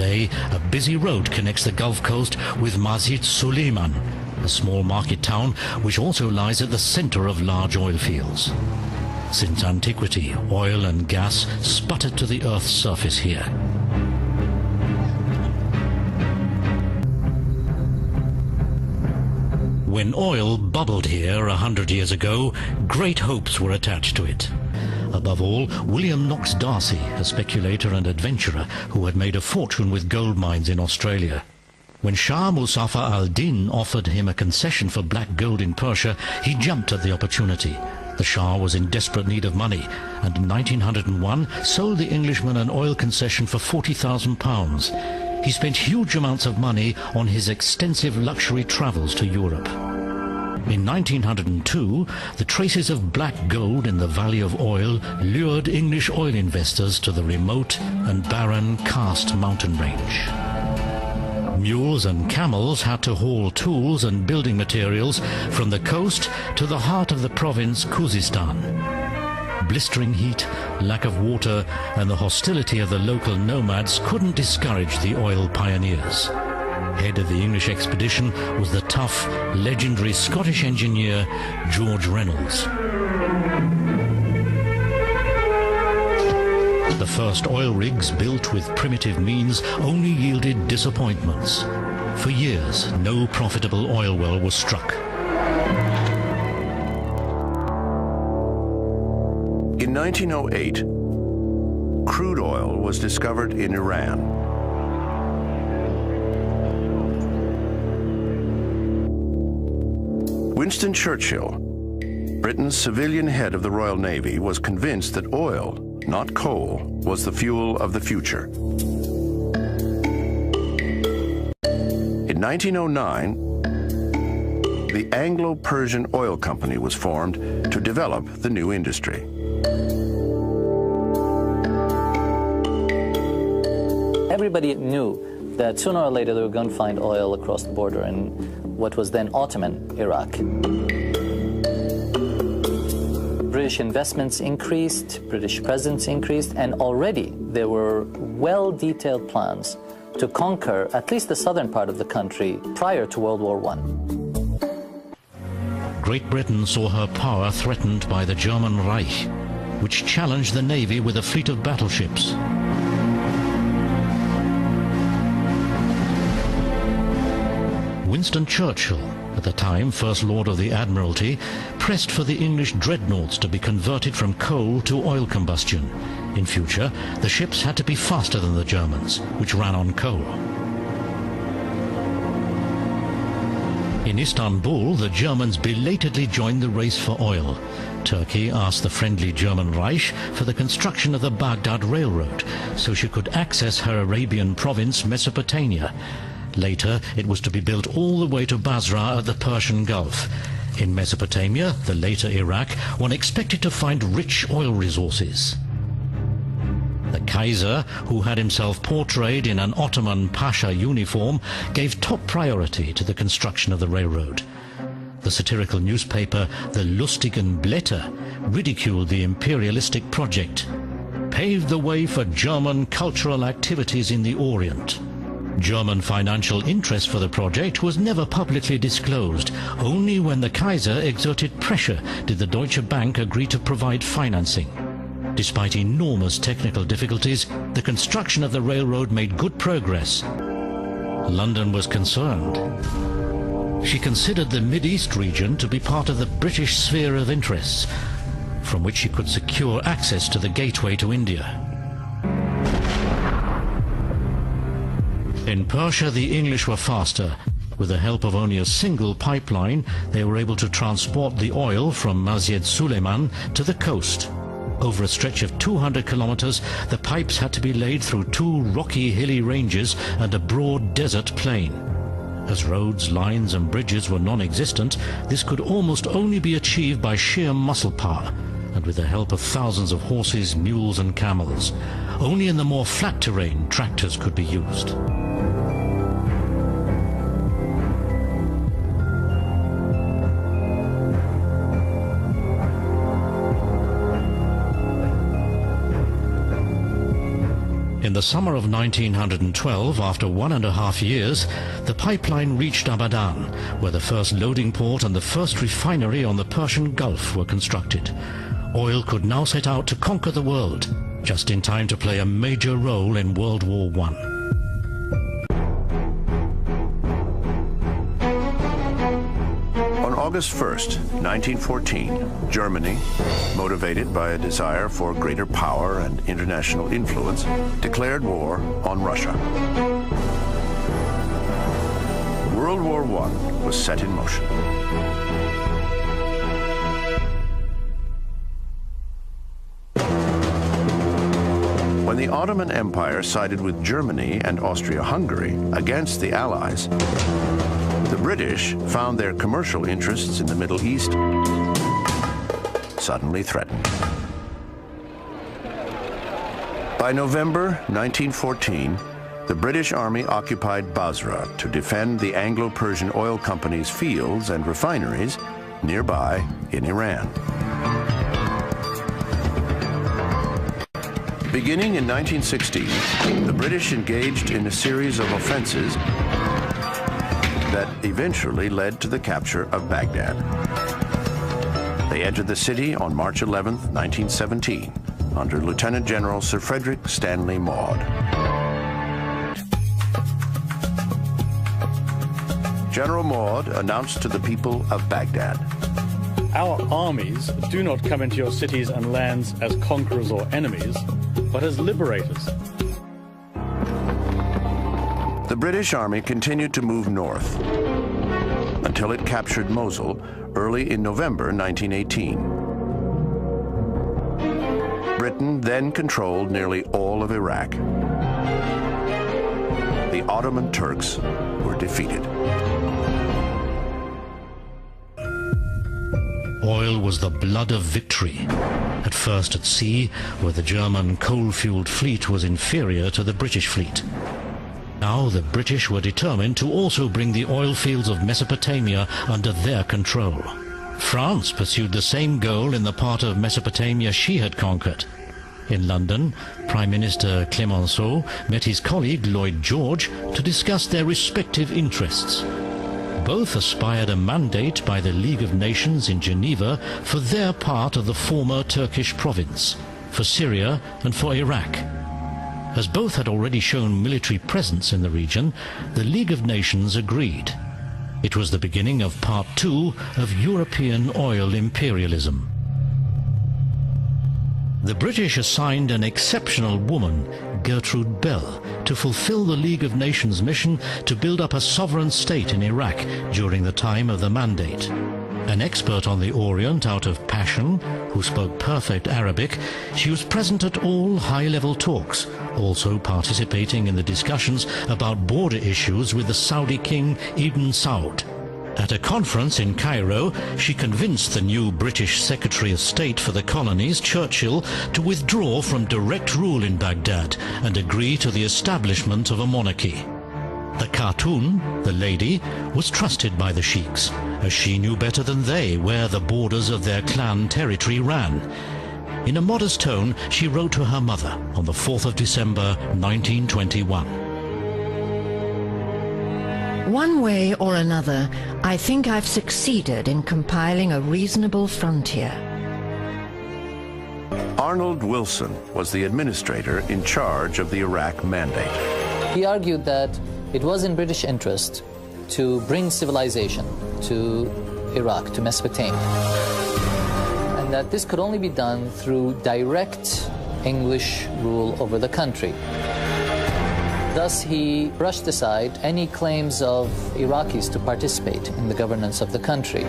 Today, a busy road connects the Gulf Coast with Masjid Suleiman, a small market town which also lies at the center of large oil fields. Since antiquity, oil and gas sputtered to the Earth's surface here. When oil bubbled here 100 years ago, great hopes were attached to it. Above all, William Knox Darcy, a speculator and adventurer who had made a fortune with gold mines in Australia. When Shah Muzaffar al-Din offered him a concession for black gold in Persia, he jumped at the opportunity. The Shah was in desperate need of money, and in 1901 sold the Englishman an oil concession for £40,000. He spent huge amounts of money on his extensive luxury travels to Europe. In 1902, the traces of black gold in the Valley of Oil lured English oil investors to the remote and barren Karst mountain range. Mules and camels had to haul tools and building materials from the coast to the heart of the province Khuzestan. Blistering heat, lack of water, and the hostility of the local nomads couldn't discourage the oil pioneers. Head of the English expedition was the tough, legendary Scottish engineer George Reynolds. The first oil rigs built with primitive means only yielded disappointments. For years, no profitable oil well was struck. In 1908, crude oil was discovered in Iran. Winston Churchill, Britain's civilian head of the Royal Navy, was convinced that oil, not coal, was the fuel of the future. In 1909, the Anglo-Persian Oil Company was formed to develop the new industry. Everybody knew that sooner or later they were going to find oil across the border in what was then Ottoman Iraq. British investments increased, British presence increased, and already there were well-detailed plans to conquer at least the southern part of the country prior to World War I. Great Britain saw her power threatened by the German Reich, which challenged the Navy with a fleet of battleships. Winston Churchill, at the time First Lord of the Admiralty, pressed for the English dreadnoughts to be converted from coal to oil combustion. In future, the ships had to be faster than the Germans, which ran on coal. In Istanbul, the Germans belatedly joined the race for oil. Turkey asked the friendly German Reich for the construction of the Baghdad Railroad, so she could access her Arabian province, Mesopotamia. Later, it was to be built all the way to Basra at the Persian Gulf. In Mesopotamia, the later Iraq, one expected to find rich oil resources. The Kaiser, who had himself portrayed in an Ottoman Pasha uniform, gave top priority to the construction of the railroad. The satirical newspaper, the Lustigen Blätter, ridiculed the imperialistic project, paved the way for German cultural activities in the Orient. German financial interest for the project was never publicly disclosed. Only when the Kaiser exerted pressure did the Deutsche Bank agree to provide financing. Despite enormous technical difficulties, the construction of the railroad made good progress. London was concerned. She considered the Mid-East region to be part of the British sphere of interests, from which she could secure access to the gateway to India. In Persia, the English were faster. With the help of only a single pipeline, they were able to transport the oil from Masjid Suleiman to the coast. Over a stretch of 200 kilometers, the pipes had to be laid through two rocky, hilly ranges and a broad desert plain. As roads, lines and bridges were non-existent, this could almost only be achieved by sheer muscle power and with the help of thousands of horses, mules and camels. Only in the more flat terrain, tractors could be used. In the summer of 1912, after 1.5 years, the pipeline reached Abadan, where the first loading port and the first refinery on the Persian Gulf were constructed. Oil could now set out to conquer the world, just in time to play a major role in World War I. On August 1st, 1914, Germany, motivated by a desire for greater power and international influence, declared war on Russia. World War I was set in motion. When the Ottoman Empire sided with Germany and Austria-Hungary against the Allies, the British found their commercial interests in the Middle East suddenly threatened. By November 1914, the British Army occupied Basra to defend the Anglo-Persian Oil Company's fields and refineries nearby in Iran. Beginning in 1916, the British engaged in a series of offenses that eventually led to the capture of Baghdad. They entered the city on March 11, 1917, under Lieutenant General Sir Frederick Stanley Maude. General Maude announced to the people of Baghdad, "Our armies do not come into your cities and lands as conquerors or enemies, but as liberators." The British Army continued to move north until it captured Mosul early in November 1918. Britain then controlled nearly all of Iraq. The Ottoman Turks were defeated. Oil was the blood of victory. At first at sea, where the German coal-fueled fleet was inferior to the British fleet. Now the British were determined to also bring the oil fields of Mesopotamia under their control. France pursued the same goal in the part of Mesopotamia she had conquered. In London, Prime Minister Clemenceau met his colleague Lloyd George to discuss their respective interests. Both aspired a mandate by the League of Nations in Geneva for their part of the former Turkish province, for Syria and for Iraq. As both had already shown military presence in the region, the League of Nations agreed. It was the beginning of Part 2 of European oil imperialism. The British assigned an exceptional woman, Gertrude Bell, to fulfill the League of Nations mission to build up a sovereign state in Iraq during the time of the mandate. An expert on the Orient out of Passion, who spoke perfect Arabic, she was present at all high-level talks, also participating in the discussions about border issues with the Saudi king Ibn Saud. At a conference in Cairo, she convinced the new British Secretary of State for the colonies, Churchill, to withdraw from direct rule in Baghdad and agree to the establishment of a monarchy. The Khatun, the lady, was trusted by the sheiks, as she knew better than they where the borders of their clan territory ran. In a modest tone, she wrote to her mother on the 4th of December, 1921. One way or another, I think I've succeeded in compiling a reasonable frontier. Arnold Wilson was the administrator in charge of the Iraq mandate. He argued that it was in British interest to bring civilization to Iraq, to Mesopotamia, and that this could only be done through direct English rule over the country. Thus, he brushed aside any claims of Iraqis to participate in the governance of the country.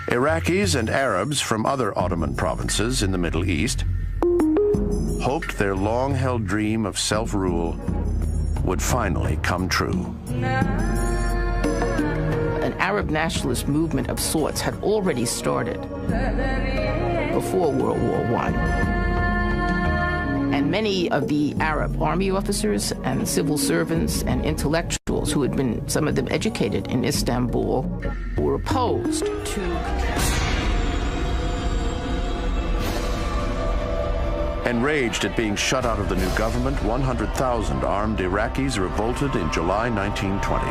Iraqis and Arabs from other Ottoman provinces in the Middle East hoped their long-held dream of self-rule would finally come true. An Arab nationalist movement of sorts had already started before World War I. And many of the Arab army officers and civil servants and intellectuals who had been, some of them educated in Istanbul, were opposed to Enraged at being shut out of the new government, 100,000 armed Iraqis revolted in July 1920.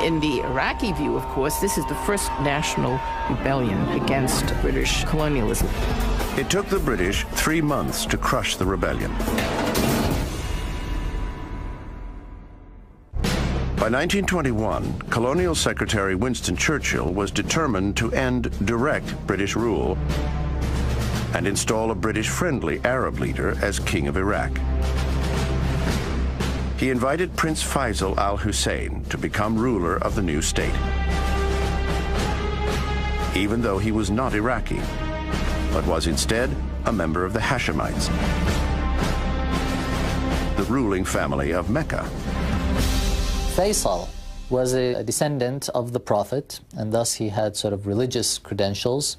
In the Iraqi view, of course, this is the first national rebellion against British colonialism. It took the British 3 months to crush the rebellion. By 1921, Colonial Secretary Winston Churchill was determined to end direct British rule and install a British-friendly Arab leader as King of Iraq. He invited Prince Faisal al-Hussein to become ruler of the new state, even though he was not Iraqi, but was instead a member of the Hashemites, the ruling family of Mecca. Faisal was a descendant of the Prophet, and thus he had sort of religious credentials.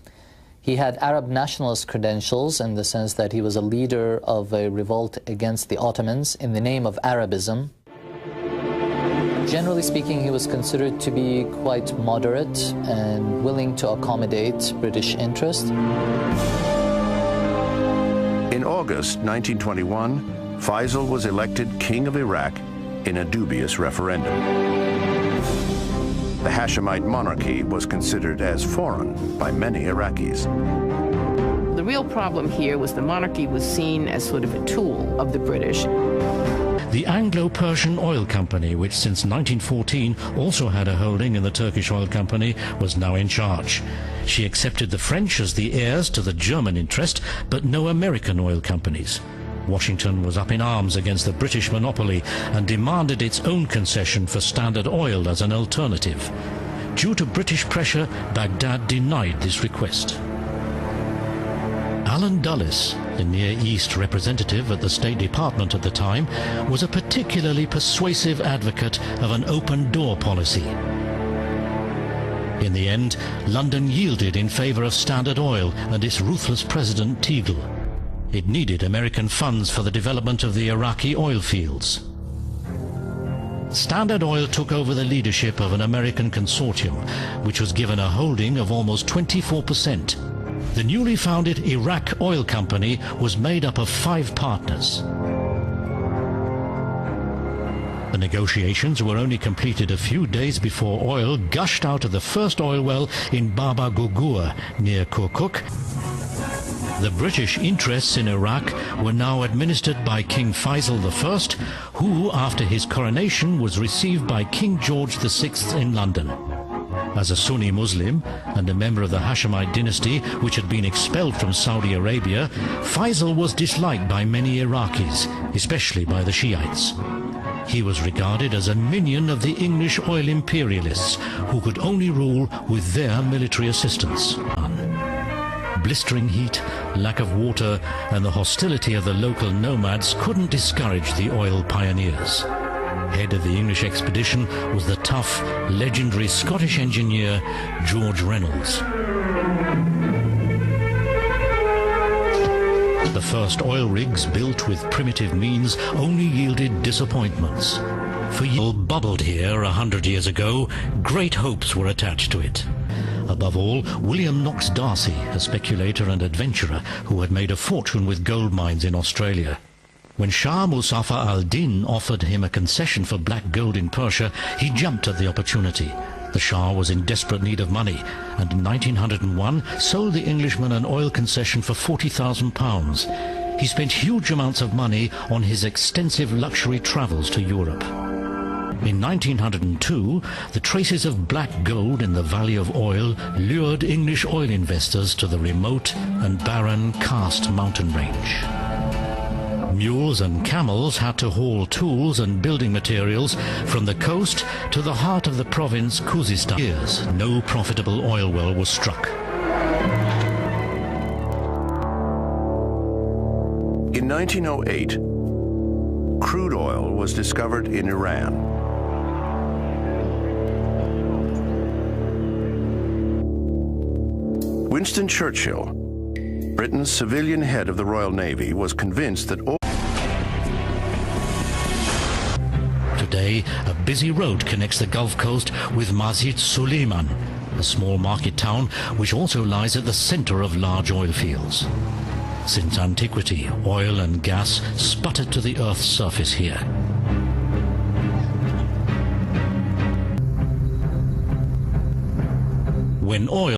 He had Arab nationalist credentials in the sense that he was a leader of a revolt against the Ottomans in the name of Arabism. Generally speaking, he was considered to be quite moderate and willing to accommodate British interest. In August 1921, Faisal was elected King of Iraq in a dubious referendum. The Hashemite monarchy was considered as foreign by many Iraqis. The real problem here was the monarchy was seen as sort of a tool of the British. The Anglo-Persian Oil Company, which since 1914 also had a holding in the Turkish Oil Company, was now in charge. She accepted the French as the heirs to the German interest, but no American oil companies. Washington was up in arms against the British monopoly and demanded its own concession for Standard Oil as an alternative. Due to British pressure, Baghdad denied this request. Alan Dulles, the Near East representative at the State Department at the time, was a particularly persuasive advocate of an open-door policy. In the end, London yielded in favor of Standard Oil and its ruthless president Teagle. It needed American funds for the development of the Iraqi oil fields. Standard Oil took over the leadership of an American consortium, which was given a holding of almost 24%. The newly founded Iraq Oil Company was made up of 5 partners. The negotiations were only completed a few days before oil gushed out of the first oil well in Baba Gurgur near Kirkuk. The British interests in Iraq were now administered by King Faisal I, who, after his coronation, was received by King George VI in London. As a Sunni Muslim and a member of the Hashemite dynasty, which had been expelled from Saudi Arabia, Faisal was disliked by many Iraqis, especially by the Shiites. He was regarded as a minion of the English oil imperialists, who could only rule with their military assistance. Blistering heat, lack of water, and the hostility of the local nomads couldn't discourage the oil pioneers. Head of the English expedition was the tough, legendary Scottish engineer George Reynolds. The first oil rigs built with primitive means only yielded disappointments. For oil bubbled here 100 years ago, great hopes were attached to it. Above all, William Knox Darcy, a speculator and adventurer who had made a fortune with gold mines in Australia. When Shah Muzaffar al-Din offered him a concession for black gold in Persia, he jumped at the opportunity. The Shah was in desperate need of money, and in 1901 sold the Englishman an oil concession for £40,000. He spent huge amounts of money on his extensive luxury travels to Europe. In 1902, the traces of black gold in the Valley of Oil lured English oil investors to the remote and barren Karst mountain range. Mules and camels had to haul tools and building materials from the coast to the heart of the province Khuzestan. For years, no profitable oil well was struck. In 1908, crude oil was discovered in Iran. Winston Churchill, Britain's civilian head of the Royal Navy, was convinced that oil. Today, a busy road connects the Gulf Coast with Masjid Suleiman, a small market town which also lies at the center of large oil fields. Since antiquity, oil and gas sputtered to the earth's surface here. When oil